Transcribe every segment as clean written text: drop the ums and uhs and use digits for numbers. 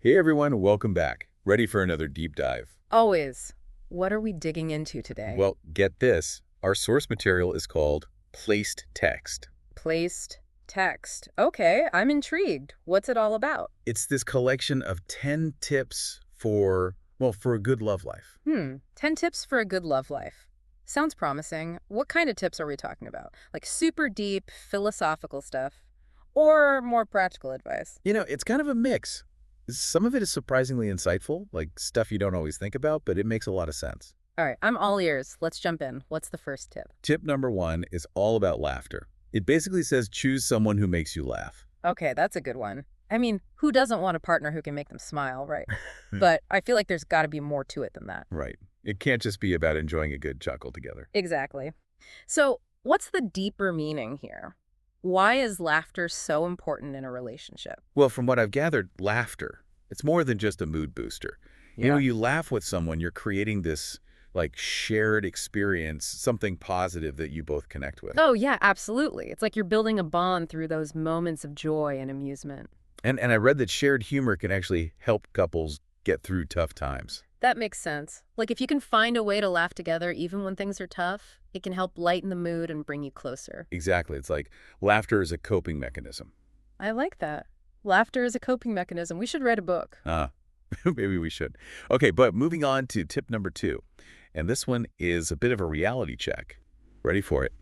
Hey everyone, welcome back. Ready for another deep dive? Always. What are we digging into today? Well, get this. Our source material is called placed text. Placed text. Okay, I'm intrigued. What's it all about? It's this collection of 10 tips for a good love life. 10 tips for a good love life. Sounds promising. What kind of tips are we talking about? Like super deep, philosophical stuff? Or more practical advice? It's kind of a mix. Some of it is surprisingly insightful, like stuff you don't always think about, but it makes a lot of sense. All right, I'm all ears. Let's jump in. What's the first tip? Tip number 1 is all about laughter. It basically says choose someone who makes you laugh. Okay, that's a good one. I mean, who doesn't want a partner who can make them smile, right? But I feel like there's got to be more to it than that. Right. It can't just be about enjoying a good chuckle together. Exactly. So, what's the deeper meaning here? Why is laughter so important in a relationship? Well, from what I've gathered, laughter, it's more than just a mood booster. Yeah. You laugh with someone, you're creating this like shared experience, something positive that you both connect with. Oh, yeah, absolutely. It's like you're building a bond through those moments of joy and amusement. And I read that shared humor can actually help couples get through tough times. That makes sense. Like if you can find a way to laugh together even when things are tough, it can help lighten the mood and bring you closer. Exactly. It's like laughter is a coping mechanism. I like that. Laughter is a coping mechanism. We should write a book. Maybe we should. Okay, but moving on to tip number 2. And this one is a bit of a reality check. Ready for it?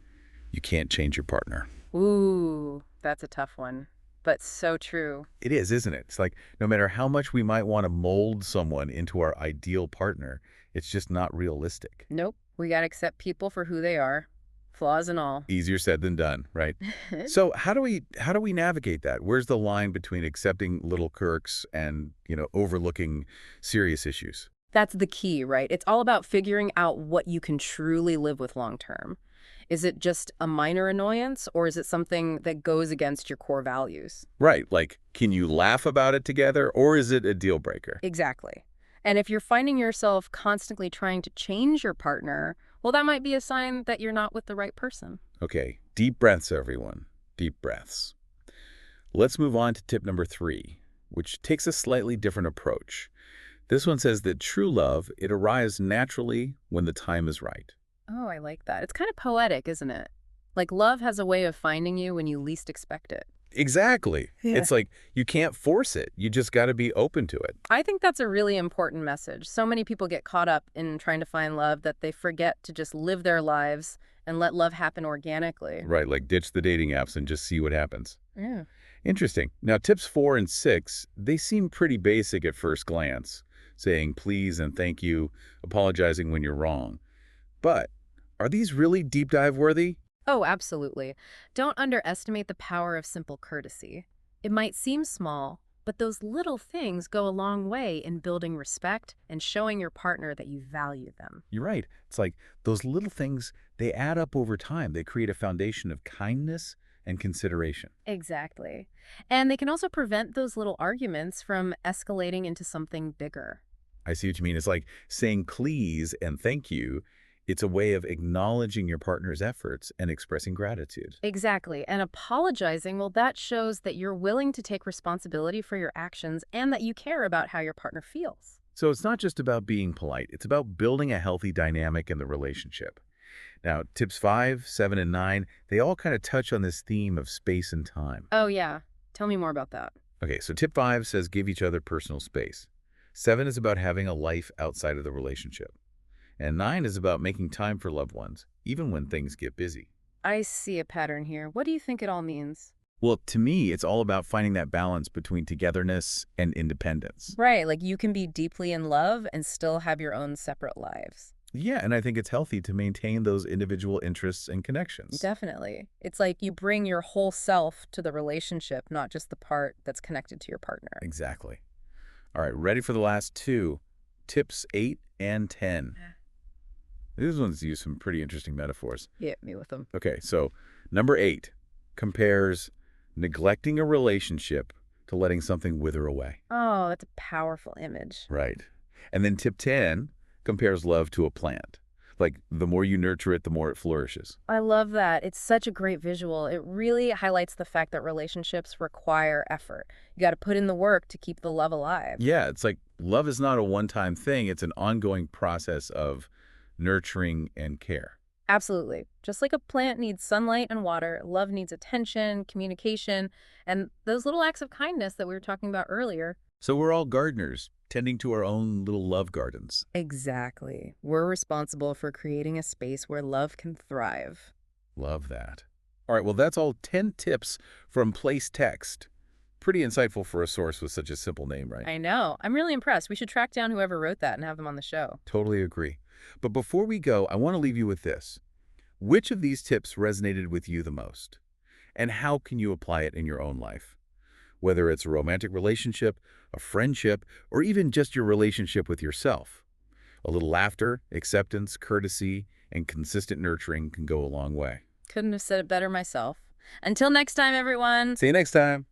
You can't change your partner. Ooh, that's a tough one, but so true. It is, isn't it? It's like no matter how much we might want to mold someone into our ideal partner, it's just not realistic. Nope. We got to accept people for who they are, flaws and all. Easier said than done, right? So how do we navigate that? Where's the line between accepting little quirks and, overlooking serious issues? That's the key, right? It's all about figuring out what you can truly live with long term. Is it just a minor annoyance, or is it something that goes against your core values? Right, like can you laugh about it together or is it a deal breaker? Exactly. And if you're finding yourself constantly trying to change your partner, well, that might be a sign that you're not with the right person. Okay, deep breaths, everyone. Deep breaths. Let's move on to tip number 3, which takes a slightly different approach. This one says that true love, it arrives naturally when the time is right. Oh, I like that. It's kind of poetic, isn't it? Like love has a way of finding you when you least expect it. Exactly. Yeah. It's like you can't force it. You just got to be open to it. I think that's a really important message. So many people get caught up in trying to find love that they forget to just live their lives and let love happen organically. Right, like ditch the dating apps and just see what happens. Yeah. Interesting. Now, tips 4 and 6, they seem pretty basic at first glance, saying please and thank you, apologizing when you're wrong. But are these really deep dive worthy? Oh, absolutely. Don't underestimate the power of simple courtesy. It might seem small, but those little things go a long way in building respect and showing your partner that you value them. You're right. It's like those little things, they add up over time. They create a foundation of kindness and consideration. Exactly. And they can also prevent those little arguments from escalating into something bigger. I see what you mean. It's like saying please and thank you. It's a way of acknowledging your partner's efforts and expressing gratitude. Exactly. And apologizing, well, that shows that you're willing to take responsibility for your actions and that you care about how your partner feels. So it's not just about being polite. It's about building a healthy dynamic in the relationship. Now, tips 5, 7, and 9, they all kind of touch on this theme of space and time. Oh, yeah. Tell me more about that. Okay, so tip 5 says give each other personal space. 7 is about having a life outside of the relationship. And 9 is about making time for loved ones, even when things get busy. I see a pattern here. What do you think it all means? Well, to me, it's all about finding that balance between togetherness and independence. Right, like you can be deeply in love and still have your own separate lives. Yeah, and I think it's healthy to maintain those individual interests and connections. Definitely. It's like you bring your whole self to the relationship, not just the part that's connected to your partner. Exactly. All right, ready for the last 2. Tips 8 and 10. These ones use some pretty interesting metaphors. Hit me with them. Okay, so number 8 compares neglecting a relationship to letting something wither away. Oh, that's a powerful image. Right. And then tip 10 compares love to a plant. Like, the more you nurture it, the more it flourishes. I love that. It's such a great visual. It really highlights the fact that relationships require effort. You got to put in the work to keep the love alive. Yeah, it's like love is not a one-time thing. It's an ongoing process of nurturing and care. Absolutely. Just like a plant needs sunlight and water, love needs attention, communication, and those little acts of kindness that we were talking about earlier. So we're all gardeners, tending to our own little love gardens. Exactly. We're responsible for creating a space where love can thrive. Love that. All right, well, that's all 10 tips from Place Text. Pretty insightful for a source with such a simple name, right? I know. I'm really impressed. We should track down whoever wrote that and have them on the show. Totally agree. But before we go, I want to leave you with this. Which of these tips resonated with you the most? And how can you apply it in your own life? Whether it's a romantic relationship, a friendship, or even just your relationship with yourself. A little laughter, acceptance, courtesy, and consistent nurturing can go a long way. Couldn't have said it better myself. Until next time, everyone. See you next time.